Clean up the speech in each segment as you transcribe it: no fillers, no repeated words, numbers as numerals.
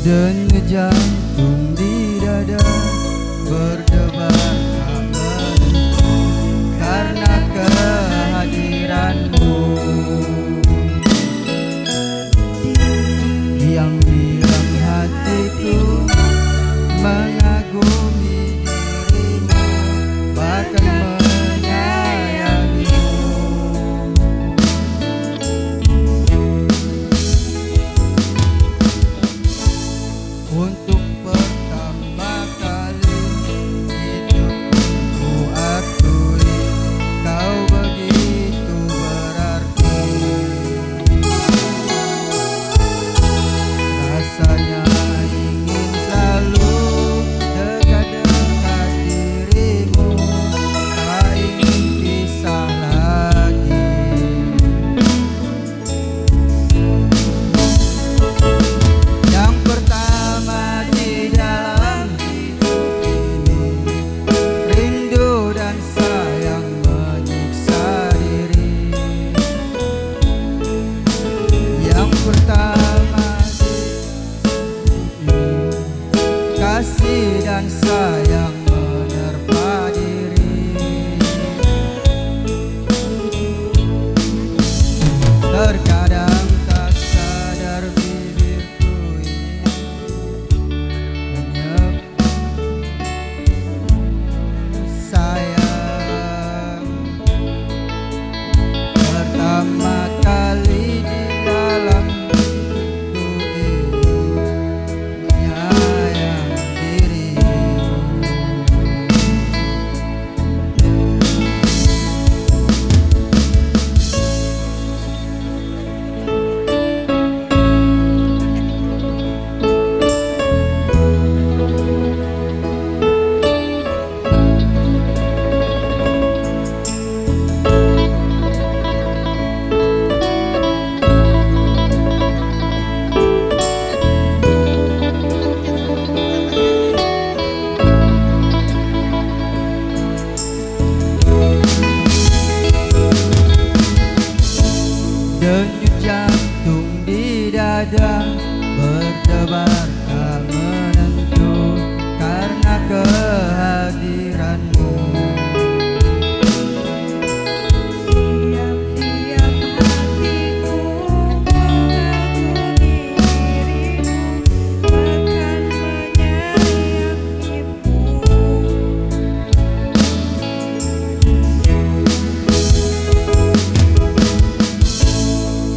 Denyut jantung di dada berdebar tak menentu karena kehadiranmu. Diam-diam hatiku mengagumi dirimu, bahkan menyayangimu. Untuk pertama kali hidupku akui kau begitu berarti. Rasanya ingin selalu dekat-dekat dirimu, tak ingin pisah lagi. Yang pertama di dalam hidup ini, rindu dan sayang menyiksa diri. Yang pertama kasih dan sayang menerpa diri. Terkadang tak sadar bibirku ini menyebut sayang. Pertama kali di dalam hidupku ini menyayang diri. Denyut jantung di dada berdebar tak menentu karena kehadiranmu. Diam-diam hatiku mengagumi dirimu, bahkan menyayangimu.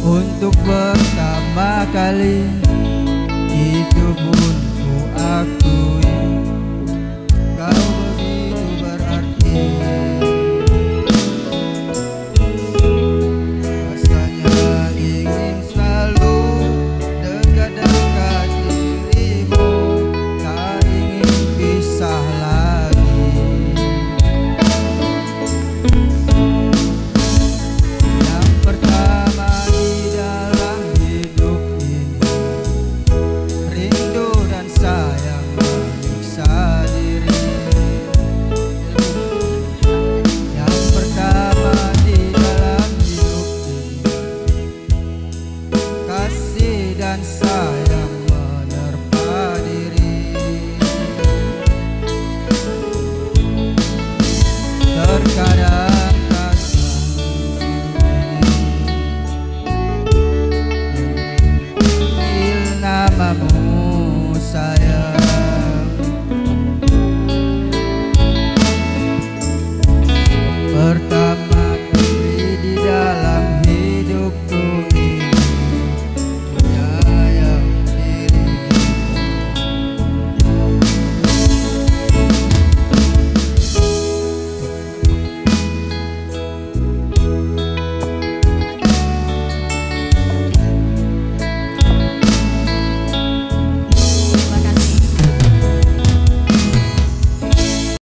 Untuk pertama kali itu pun ku akui